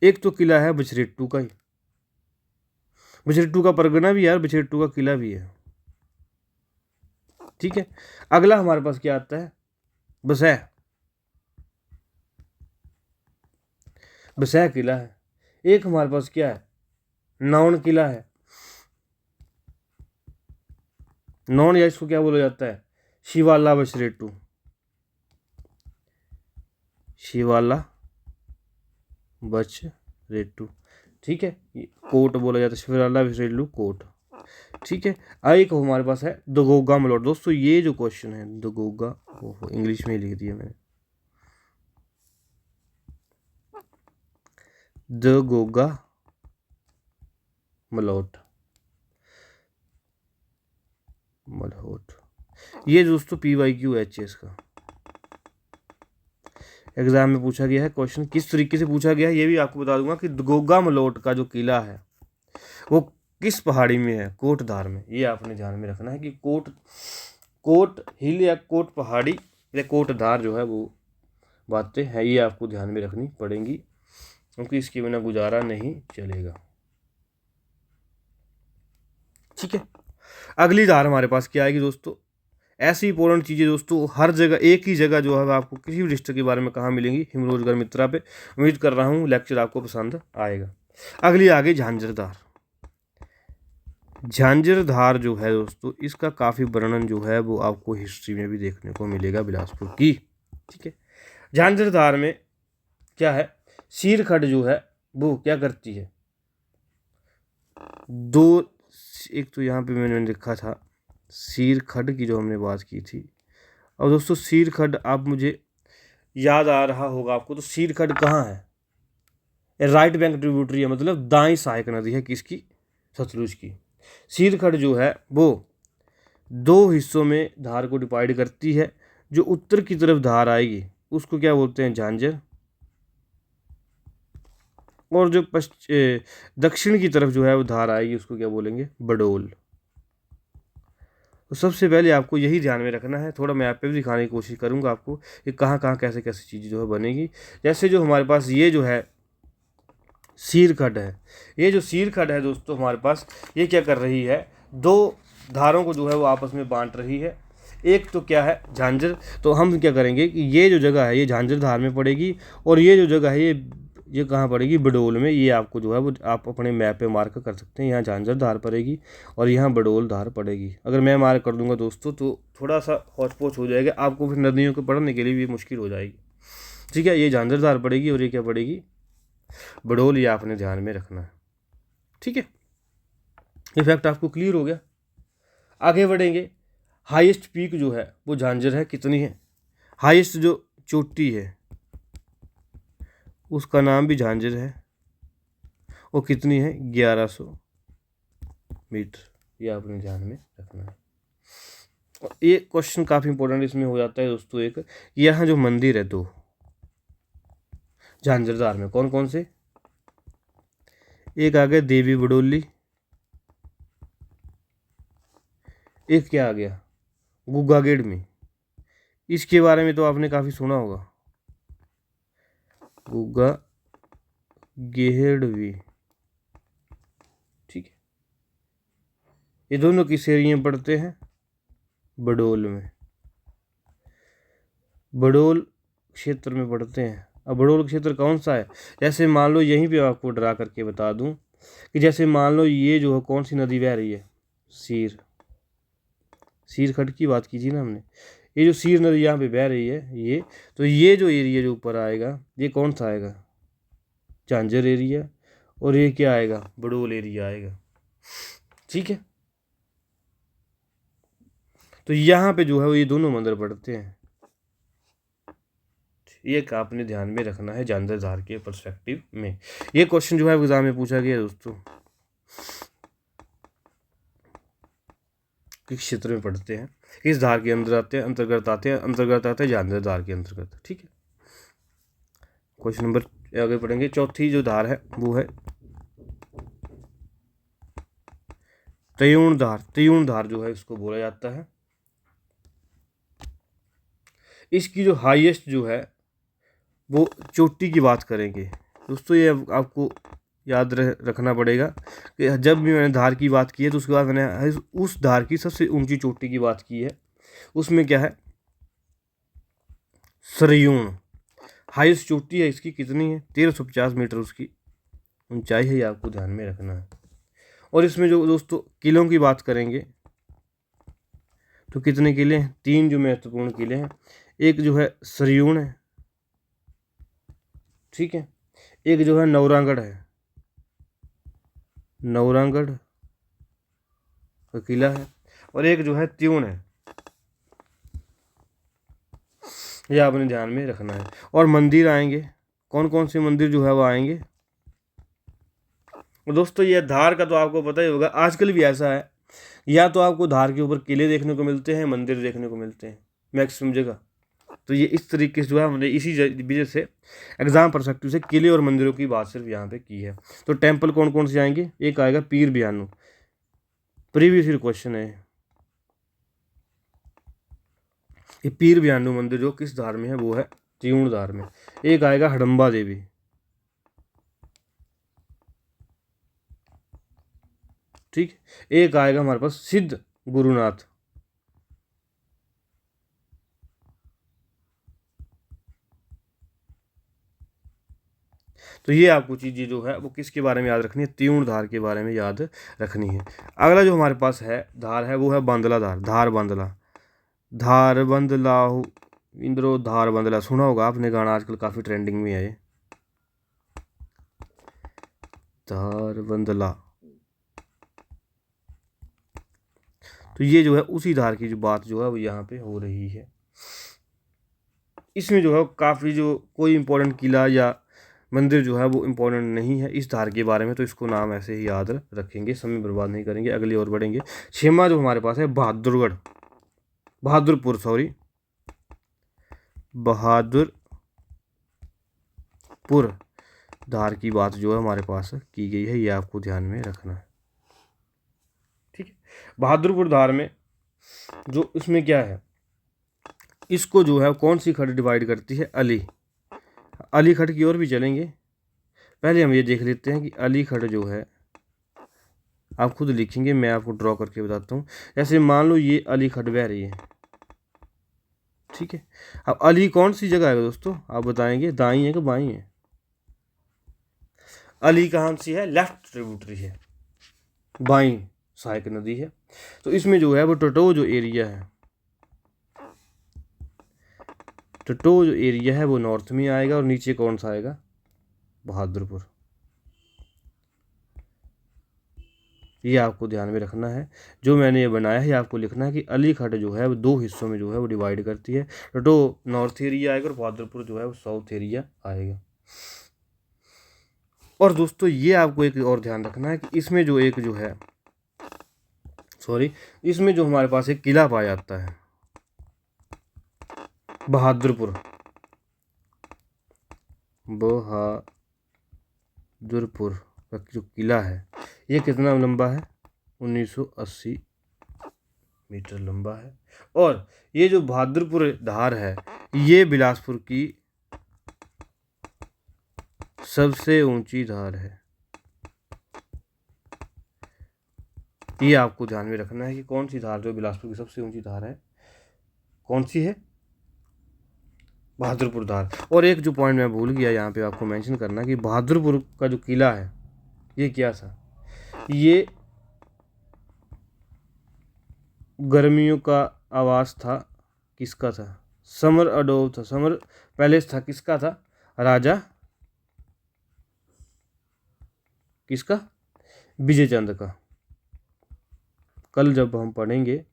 एक तो किला है बछरेट्टू का ही, बछरेट्टू का परगना भी है और बछरेट्टू का किला भी है। ठीक है। अगला हमारे पास क्या आता है? बसै, बसै किला है। एक हमारे पास क्या है? नौन किला है। नौन, या इसको क्या बोला जाता है? शिवाला बछरेट्टू, शिवाला बछरेट्टू। ठीक है। कोट बोला जाता है, शिवाला बछरेट्टू कोट। ठीक है। एक हमारे पास है दगोगा मलोट। दोस्तों ये जो क्वेश्चन है दगोगा, ओहो इंग्लिश में ही लिख दिया मैंने, दगोगा मलोट, मलहोट। ये दोस्तों PYQ HS का एग्जाम में पूछा गया है क्वेश्चन। किस तरीके से पूछा गया है ये भी आपको बता दूंगा कि दगोगा मलोट का जो किला है वो किस पहाड़ी में है? कोटधार में। ये आपने ध्यान में रखना है कि कोट हिल या कोट पहाड़ी या कोटधार जो है वो बातें हैं, ये आपको ध्यान में रखनी पड़ेंगी, क्योंकि इसके बिना गुजारा नहीं चलेगा। ठीक है। अगली धार हमारे पास क्या आएगी दोस्तों? ऐसी इंपॉर्टेंट चीज़ें दोस्तों हर जगह एक ही जगह जो है आपको किसी भी डिस्ट्रिक्ट के बारे में कहाँ मिलेंगी? हिमरोजगर मित्रा पे। उम्मीद कर रहा हूँ लेक्चर आपको पसंद आएगा। अगली आ गई झांझरधार। झांझरधार जो है दोस्तों इसका काफ़ी वर्णन जो है वो आपको हिस्ट्री में भी देखने को मिलेगा बिलासपुर की। ठीक है। झांझरधार में क्या है? सीरखड़ जो है वो क्या करती है? दो, एक तो यहाँ पे मैंने लिखा था सीरखड़ की जो हमने बात की थी। और दोस्तों सीरखड़ आप मुझे याद आ रहा होगा आपको, तो सीरखड़ कहाँ है? राइट बैंक ट्रिब्यूटरी है, मतलब दाएं सहायक नदी है किसकी? सतलुज की। सीरखड़ जो है वो दो हिस्सों में धार को डिवाइड करती है। जो उत्तर की तरफ धार आएगी उसको क्या बोलते हैं? झांझर। और जो दक्षिण की तरफ जो है वो धार आएगी उसको क्या बोलेंगे? बडोल। तो सबसे पहले आपको यही ध्यान में रखना है। थोड़ा मैं आप पे भी दिखाने की कोशिश करूंगा आपको कि कहाँ कहाँ कैसे कैसे चीज़ जो है बनेगी। जैसे जो हमारे पास ये जो है सीरखड़ है, ये जो सीरखड़ है दोस्तों हमारे पास ये क्या कर रही है? दो धारों को जो है वो आपस में बांट रही है। एक तो क्या है? झांझर। तो हम क्या करेंगे कि ये जो जगह है ये झांझर धार में पड़ेगी, और ये जो जगह है ये कहाँ पड़ेगी? बडोल में। ये आपको जो है वो आप अपने मैप पे मार्क कर सकते हैं। यहाँ झांझर धार पड़ेगी और यहाँ बडोल धार पड़ेगी। अगर मैं मार्क कर दूंगा दोस्तों तो थोड़ा सा हौच पौच हो जाएगा, आपको फिर नदियों को पढ़ने के लिए भी मुश्किल हो जाएगी। ठीक है। ये झांझर धार पड़ेगी और ये क्या पड़ेगी? बडोल। ये आपने ध्यान में रखना है। ठीक है। ये फैक्ट आपको क्लियर हो गया। आगे बढ़ेंगे। हाईएस्ट पीक जो है वो झांझर है, कितनी है? हाईएस्ट जो चोटी है उसका नाम भी झांझर है, वो कितनी है? 1100 मीटर। ये आपने ध्यान में रखना है। और ये क्वेश्चन काफ़ी इंपॉर्टेंट इसमें हो जाता है दोस्तों। एक यहाँ जो मंदिर है दो झांझरधार में, कौन कौन से? एक आ गया देवी बडोली, एक क्या आ गया? गुग्गा गेड़ में। इसके बारे में तो आपने काफ़ी सुना होगा, गुग्गा गेहड़वी। ठीक है। ये दोनों किस एरिया में पड़ते हैं? बडोल में, बडोल क्षेत्र में पड़ते हैं। अब बडोल क्षेत्र कौन सा है? जैसे मान लो यहीं पे आपको ड्रा करके बता दूं कि जैसे मान लो ये जो है कौन सी नदी बह रही है? सीरखड़ की बात की थी ना हमने। ये जो सीर नदी यहाँ पे बह रही है ये, तो ये जो एरिया जो ऊपर आएगा ये कौन सा आएगा? झांझर एरिया। और ये क्या आएगा? बडोल एरिया आएगा। ठीक है। तो यहाँ पे जो है वो ये दोनों मंदिर पड़ते हैं। ये का आपने ध्यान में रखना है जानदार धार के पर्सपेक्टिव में। ये क्वेश्चन जो है एग्जाम में पूछा गया है दोस्तों। किस क्षेत्र में पढ़ते हैं, किस धार के अंदर आते हैं, अंतर्गत आते हैं जानदार धार के अंतर्गत। ठीक है, क्वेश्चन नंबर आगे पढ़ेंगे। चौथी जो धार है वो है त्रियुण धार। त्रियुण धार जो है इसको बोला जाता है। इसकी जो हाईएस्ट जो है वो चोटी की बात करेंगे दोस्तों। ये आपको याद रखना पड़ेगा कि जब भी मैंने धार की बात की है तो उसके बाद मैंने उस धार की सबसे ऊंची चोटी की बात की है। उसमें क्या है, सरयूण हाईएस्ट चोटी है इसकी। कितनी है, 1350 मीटर उसकी ऊंचाई है। ये आपको ध्यान में रखना है। और इसमें जो दोस्तों किलों की बात करेंगे तो कितने किले हैं, 3 जो महत्वपूर्ण किले हैं। एक जो है सरयूण है, ठीक है, एक जो है नौरांगढ़ है, नौरांगढ़ का किला है, और एक जो है त्यूण है। यह आपने ध्यान में रखना है। और मंदिर आएंगे, कौन कौन से मंदिर जो है वो आएंगे दोस्तों। ये धार का तो आपको पता ही होगा, आजकल भी ऐसा है, या तो आपको धार के ऊपर किले देखने को मिलते हैं, मंदिर देखने को मिलते हैं मैक्सिमम जगह। तो ये इस तरीके से जो है हमने इसी वजह से एग्जाम पर्सपेक्टिव से किले और मंदिरों की बात सिर्फ यहाँ पे की है। तो टेम्पल कौन कौन से आएंगे, एक आएगा पीर बियानू, प्रीवियस ईयर क्वेश्चन है ये। पीर बियानू मंदिर जो किस धार में है वो है त्रियुण धार में। एक आएगा हडम्बा देवी, ठीक। एक आएगा हमारे पास सिद्ध गुरुनाथ, तो ये आपको चीज़ें जो है वो किसके बारे में याद रखनी है, त्रियुण धार के बारे में याद रखनी है। अगला जो हमारे पास है धार है वो है बांदला धार। धार बांदला, धार बंदला इंद्रो धार बंदला, सुना होगा आपने गाना, आजकल काफ़ी ट्रेंडिंग में है ये धार बंदला। तो ये जो है उसी धार की जो बात जो है वो यहाँ पे हो रही है। इसमें जो है काफ़ी जो कोई इंपॉर्टेंट किला या मंदिर जो है वो इम्पोर्टेंट नहीं है इस धार के बारे में, तो इसको नाम ऐसे ही याद रखेंगे, समय बर्बाद नहीं करेंगे, अगली और बढ़ेंगे। छेमा जो हमारे पास है बहादुरगढ़, बहादुरपुर सॉरी, बहादुरपुर धार की बात जो है हमारे पास की गई है, ये आपको ध्यान में रखना है, ठीक है। बहादुरपुर धार में जो इसमें क्या है, इसको जो है कौन सी खड़ डिवाइड करती है, अली, अली खड़ की ओर भी चलेंगे। पहले हम ये देख लेते हैं कि अली खड़ जो है, आप खुद लिखेंगे, मैं आपको ड्रॉ करके बताता हूँ। जैसे मान लो ये अली खड़ बह रही है, ठीक है। अब अली कौन सी जगह है दोस्तों, आप बताएंगे, दाई है कि बाई है। अली कहाँ सी है, लेफ्ट ट्रिब्यूटरी है, बाई सहायक नदी है। तो इसमें जो है वो टटो जो एरिया है, टटो जो एरिया है वो नॉर्थ में आएगा, और नीचे कौन सा आएगा, बहादुरपुर। ये आपको ध्यान में रखना है। जो मैंने ये बनाया है ये आपको लिखना है कि अली खड़ जो है वो 2 हिस्सों में जो है वो डिवाइड करती है। टटो नॉर्थ एरिया आएगा और बहादुरपुर जो है वो साउथ एरिया आएगा। और दोस्तों ये आपको एक और ध्यान रखना है कि इसमें जो एक जो है इसमें जो हमारे पास एक किला पाया जाता है बहादुरपुर, बहादुरपुर का जो किला है ये कितना लंबा है, 1980 मीटर लंबा है। और ये जो बहादुरपुर धार है ये बिलासपुर की सबसे ऊंची धार है। ये आपको ध्यान में रखना है कि कौन सी धार जो बिलासपुर की सबसे ऊंची धार है, कौन सी है, बहादुरपुर धार। और एक जो पॉइंट मैं भूल गया यहाँ पे आपको मेंशन करना कि बहादुरपुर का जो किला है ये क्या था, ये गर्मियों का आवास था, किसका था, समर अडोव था, समर पैलेस था, किसका था, राजा किसका, विजय चंद का। कल जब हम पढ़ेंगे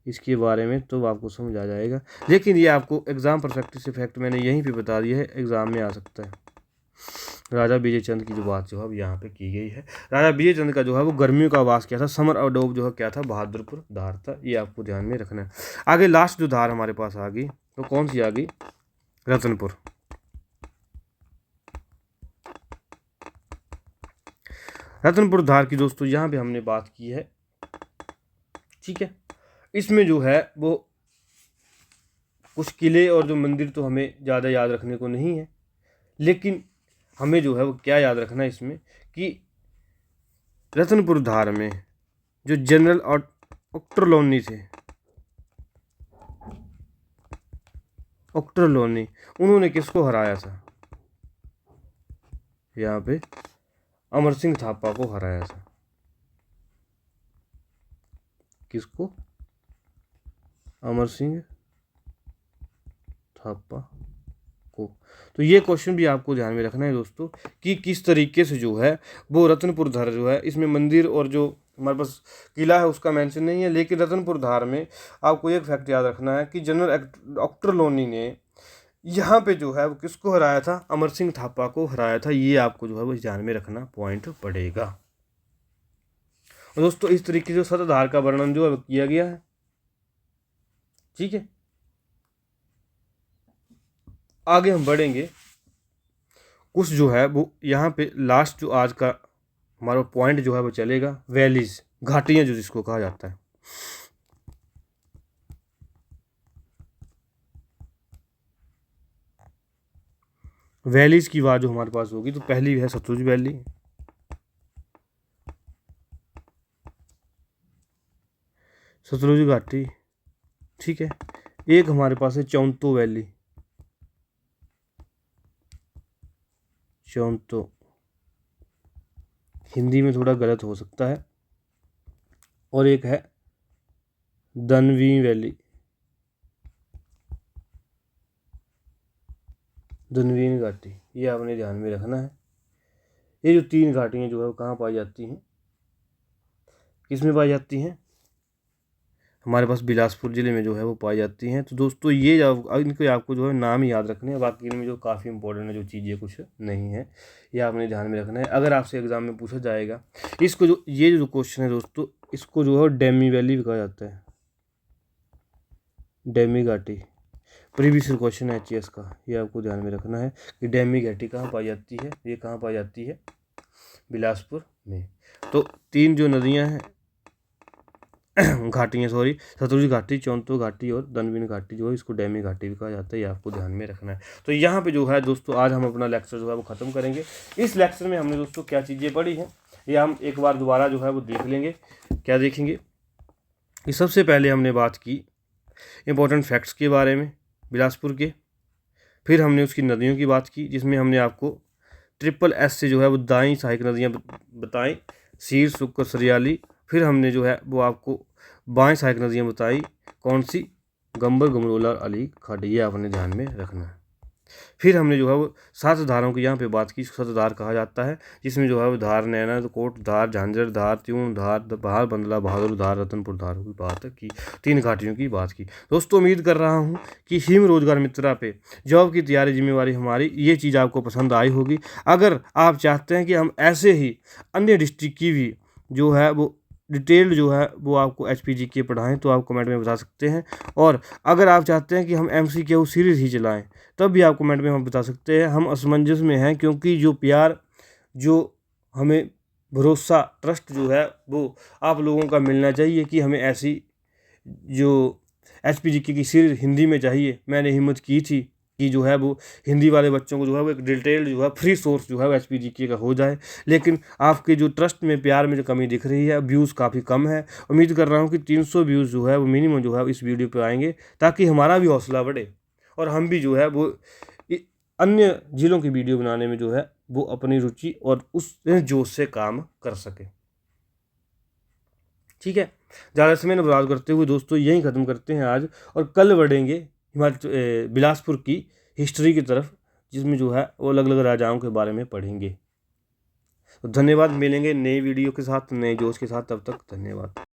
इसके बारे में तो आपको समझ आ जाएगा। लेकिन ये आपको एग्ज़ाम परस्पेक्टिव से फैक्ट मैंने यहीं पे बता दिया है, एग्ज़ाम में आ सकता है। राजा विजय चंद की जो बात जो है अब यहाँ पे की गई है, राजा विजय चंद का जो है वो गर्मियों का वास क्या था, समर अडोब जो है क्या था, बहादुरपुर धार था। ये आपको ध्यान में रखना है। आगे लास्ट जो धार हमारे पास आ गई तो कौन सी आ गई, रतनपुर। रतनपुर धार की दोस्तों यहाँ पे हमने बात की है, ठीक है। इसमें जो है वो कुछ किले और जो मंदिर तो हमें ज़्यादा याद रखने को नहीं है, लेकिन हमें जो है वो क्या याद रखना है इसमें कि रतनपुर धार में जो जनरल और ऑक्टरलोनी थे, ऑक्टरलोनी, उन्होंने किसको हराया था, यहाँ पे अमर सिंह थापा को हराया था। किसको, अमर सिंह थापा को। तो ये क्वेश्चन भी आपको ध्यान में रखना है दोस्तों कि किस तरीके से जो है वो रतनपुर धार जो है, इसमें मंदिर और जो हमारे पास किला है उसका मेंशन नहीं है, लेकिन रतनपुर धार में आपको एक फैक्ट याद रखना है कि जनरल ऑक्टरलोनी ने यहाँ पे जो है वो किसको हराया था, अमर सिंह थापा को हराया था। ये आपको जो है वो ध्यान में रखना पॉइंट पड़ेगा। और दोस्तों इस तरीके से सतधार का वर्णन जो है किया गया है, ठीक है। आगे हम बढ़ेंगे, कुछ जो है वो यहाँ पे लास्ट जो आज का हमारा पॉइंट जो है वो चलेगा, वैलीज, घाटियाँ जो जिसको कहा जाता है। वैलीज की बात जो हमारे पास होगी तो पहली है सतलुज वैली, सतलुज घाटी, ठीक है। एक हमारे पास है चौंतो वैली, चौंतो हिंदी में थोड़ा गलत हो सकता है, और एक है दनवी वैली, दनवीन घाटी। ये आपने ध्यान में रखना है। ये जो तीन घाटियाँ जो है वो कहाँ पाई जाती हैं, किस में पाई जाती हैं, हमारे पास बिलासपुर ज़िले में जो है वो पाई जाती हैं। तो दोस्तों ये इनको आपको जो है नाम ही याद रखने हैं, बाकी इनमें जो काफ़ी इंपॉर्टेंट है जो चीज़ें कुछ नहीं है, ये आपने ध्यान में रखना है। अगर आपसे एग्जाम में पूछा जाएगा इसको, जो ये जो क्वेश्चन है दोस्तों, इसको जो है डेमी वैली भी कहा जाता है, डेमी घाटी। प्रीवियस क्वेश्चन है एचएस का, ये आपको ध्यान में रखना है कि डेमी घाटी कहाँ पाई जाती है, ये कहाँ पाई जाती है, बिलासपुर में। तो तीन जो नदियाँ हैं घाटियाँ, सॉरी, सतलुज घाटी, चौंतो घाटी और दनवीन घाटी जो है इसको डेमी घाटी भी कहा जाता है। ये आपको ध्यान में रखना है। तो यहाँ पे जो है दोस्तों आज हम अपना लेक्चर जो है वो ख़त्म करेंगे। इस लेक्चर में हमने दोस्तों क्या चीज़ें पढ़ी हैं ये हम एक बार दोबारा जो है वो देख लेंगे। क्या देखेंगे कि सबसे पहले हमने बात की इम्पोर्टेंट फैक्ट्स के बारे में बिलासपुर के, फिर हमने उसकी नदियों की बात की जिसमें हमने आपको SSS से जो है वो दाईं सहायक नदियाँ बताई, सीर, सुक्कर, सरियाली। फिर हमने जो है वो आपको बाएं सहायक नदियाँ बताई, कौन सी, गंबर, गमरोला और अली खाड़ी। ये आपने ध्यान में रखना है। फिर हमने जो है वो 7 धारों की यहाँ पे बात की, सतधार कहा जाता है, जिसमें जो है वो धार, नैना, कोट धार, झांझर धार, त्यूण धार, बहार, बंदला, बहादुर धार, रतनपुर धार की बात की, 3 घाटियों की बात की। दोस्तों उम्मीद कर रहा हूँ कि हिम रोजगार मित्रा पे जॉब की तैयारी जिम्मेवारी हमारी, ये चीज़ आपको पसंद आई होगी। अगर आप चाहते हैं कि हम ऐसे ही अन्य डिस्ट्रिक्ट की भी जो है वो डिटेल्ड जो है वो आपको HPG के पढ़ाएं तो आप कमेंट में बता सकते हैं। और अगर आप चाहते हैं कि हम MCQ सीरीज़ ही चलाएं तब भी आप कमेंट में हम बता सकते हैं। हम असमंजस में हैं क्योंकि जो प्यार, जो हमें भरोसा, ट्रस्ट जो है वो आप लोगों का मिलना चाहिए कि हमें ऐसी जो HPG की सीरीज़ हिंदी में चाहिए। मैंने हिम्मत की थी कि जो है वो हिंदी वाले बच्चों को जो है वो एक डिटेल्ड जो है फ्री सोर्स जो है वो HPG का हो जाए, लेकिन आपके जो ट्रस्ट में, प्यार में जो कमी दिख रही है, व्यूज़ काफ़ी कम है। उम्मीद कर रहा हूँ कि 300 व्यूज़ जो है वो मिनिमम जो है इस वीडियो पे आएंगे ताकि हमारा भी हौसला बढ़े और हम भी जो है वो अन्य ज़िलों की वीडियो बनाने में जो है वो अपनी रुचि और उस जोश से काम कर सके। ठीक है, ज़्यादा समय न बर्बाद करते हुए दोस्तों यहीं ख़त्म करते हैं आज, और कल बढ़ेंगे हिमाचल बिलासपुर की हिस्ट्री की तरफ, जिसमें जो है वो अलग अलग राजाओं के बारे में पढ़ेंगे। तो धन्यवाद, मिलेंगे नई वीडियो के साथ, नए जोश के साथ। तब तक धन्यवाद।